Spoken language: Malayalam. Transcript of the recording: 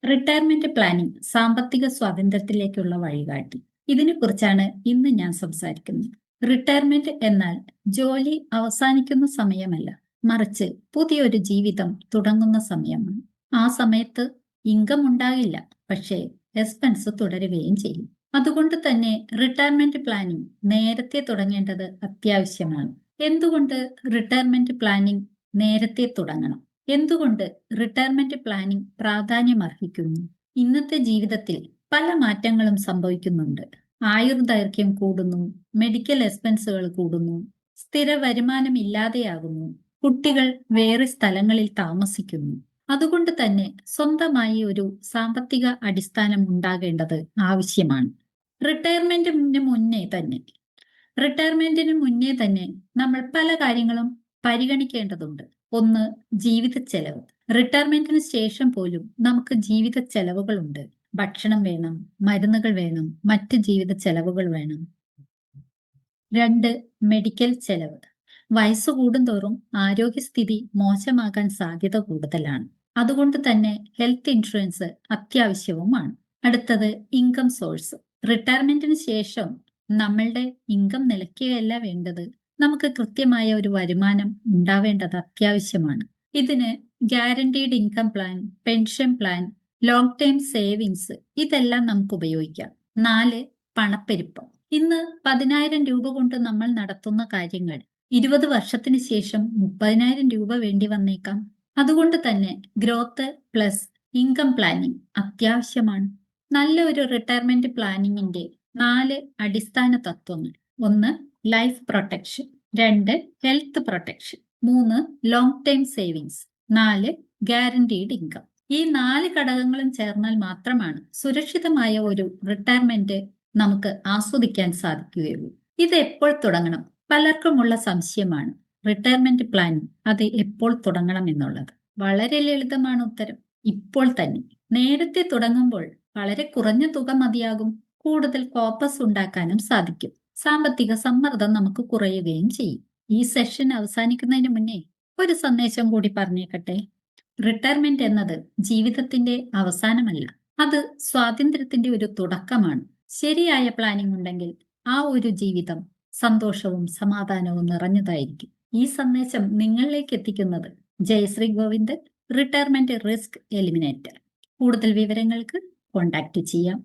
റിട്ടയർമെന്റ് പ്ലാനിംഗ് സാമ്പത്തിക സ്വാതന്ത്ര്യത്തിലേക്കുള്ള വഴികാട്ടി. ഇതിനെക്കുറിച്ചാണ് ഇന്ന് ഞാൻ സംസാരിക്കുന്നത്. റിട്ടയർമെന്റ് എന്നാൽ ജോലി അവസാനിക്കുന്ന സമയമല്ല, മറിച്ച് പുതിയൊരു ജീവിതം തുടങ്ങുന്ന സമയമാണ്. ആ സമയത്ത് ഇൻകം ഉണ്ടാകില്ല, പക്ഷേ എക്സ്പെൻസ് തുടരുകയും ചെയ്യും. അതുകൊണ്ട് തന്നെ റിട്ടയർമെന്റ് പ്ലാനിംഗ് നേരത്തെ തുടങ്ങേണ്ടത് അത്യാവശ്യമാണ്. എന്തുകൊണ്ട് റിട്ടയർമെന്റ് പ്ലാനിംഗ് നേരത്തെ തുടങ്ങണം? എന്തുകൊണ്ട് റിട്ടയർമെന്റ് പ്ലാനിംഗ് പ്രാധാന്യമർഹിക്കുന്നു? ഇന്നത്തെ ജീവിതത്തിൽ പല മാറ്റങ്ങളും സംഭവിക്കുന്നുണ്ട്. ആയുർദൈർഘ്യം കൂടുന്നു, മെഡിക്കൽ എക്സ്പെൻസുകൾ കൂടുന്നു, സ്ഥിര വരുമാനം ഇല്ലാതെയാകുന്നു, കുട്ടികൾ വേറെ സ്ഥലങ്ങളിൽ താമസിക്കുന്നു. അതുകൊണ്ട് തന്നെ സ്വന്തമായി ഒരു സാമ്പത്തിക അടിസ്ഥാനം ഉണ്ടാകേണ്ടത് ആവശ്യമാണ്. റിട്ടയർമെന്റിന് മുന്നേ തന്നെ റിട്ടയർമെന്റിന് മുന്നേ തന്നെ നമ്മൾ പല കാര്യങ്ങളും പരിഗണിക്കേണ്ടതുണ്ട്. ഒന്ന്, ജീവിത ചെലവ്. റിട്ടയർമെന്റിന് ശേഷം പോലും നമുക്ക് ജീവിത ചെലവുകളുണ്ട്. ഭക്ഷണം വേണം, മരുന്നുകൾ വേണം, മറ്റ് ജീവിത ചെലവുകൾ വേണം. രണ്ട്, മെഡിക്കൽ ചെലവ്. വയസ്സ് കൂടുന്തോറും ആരോഗ്യസ്ഥിതി മോശമാകാൻ സാധ്യത കൂടുതലാണ്. അതുകൊണ്ട് തന്നെ ഹെൽത്ത് ഇൻഷുറൻസ് അത്യാവശ്യവുമാണ്. അടുത്തത്, ഇൻകം സോഴ്സ്. റിട്ടയർമെന്റിന് ശേഷം നമ്മളുടെ ഇൻകം നിലയ്ക്കുകയല്ല വേണ്ടത്, നമുക്ക് കൃത്യമായ ഒരു വരുമാനം ഉണ്ടാവേണ്ടത് അത്യാവശ്യമാണ്. ഇതിന് guaranteed income plan, pension plan, long term savings ഇതെല്ലാം നമുക്ക് ഉപയോഗിക്കാം. 4, പണപ്പെരുപ്പം. ഇന്ന് 10,000 രൂപ കൊണ്ട് നമ്മൾ നടത്തുന്ന കാര്യങ്ങൾ 20 വർഷത്തിന് ശേഷം 30,000 രൂപ വേണ്ടി വന്നേക്കാം. അതുകൊണ്ട് തന്നെ ഗ്രോത്ത് പ്ലസ് ഇൻകം പ്ലാനിംഗ് അത്യാവശ്യമാണ്. നല്ല ഒരു റിട്ടയർമെന്റ് പ്ലാനിങ്ങിന്റെ 4 അടിസ്ഥാന തത്വങ്ങൾ. 1, life protection. 2, health protection. 3, long term savings. 4, guaranteed income. ഈ 4 ഘടകങ്ങളും ചേർന്നാൽ മാത്രമാണ് സുരക്ഷിതമായ ഒരു റിട്ടയർമെന്റ് നമുക്ക് ആസ്വദിക്കാൻ സാധിക്കുകയുള്ളൂ. ഇത് എപ്പോൾ തുടങ്ങണം? പലർക്കുമുള്ള സംശയമാണ് റിട്ടയർമെന്റ് പ്ലാനിംഗ് അത് എപ്പോൾ തുടങ്ങണം എന്നുള്ളത്. വളരെ ലളിതമാണ് ഉത്തരം. ഇപ്പോൾ തന്നെ. നേരത്തെ തുടങ്ങുമ്പോൾ വളരെ കുറഞ്ഞ തുക മതിയാകും. കൂടുതൽ കോപ്പസ് ഉണ്ടാക്കാനും സാധിക്കും. സാമ്പത്തിക സമ്മർദ്ദം നമുക്ക് കുറയുകയും ചെയ്യും. ഈ സെഷൻ അവസാനിക്കുന്നതിന് മുന്നേ ഒരു സന്ദേശം കൂടി പറഞ്ഞേക്കട്ടെ. റിട്ടയർമെന്റ് എന്നത് ജീവിതത്തിന്റെ അവസാനമല്ല, അത് സ്വാതന്ത്ര്യത്തിന്റെ ഒരു തുടക്കമാണ്. ശരിയായ പ്ലാനിംഗ് ഉണ്ടെങ്കിൽ ആ ഒരു ജീവിതം സന്തോഷവും സമാധാനവും നിറഞ്ഞതായിരിക്കും. ഈ സന്ദേശം നിങ്ങളിലേക്ക് എത്തിക്കുന്നത് Jayashree Govindan, retirement risk eliminator. കൂടുതൽ വിവരങ്ങൾക്ക് കോൺടാക്ട് ചെയ്യാം.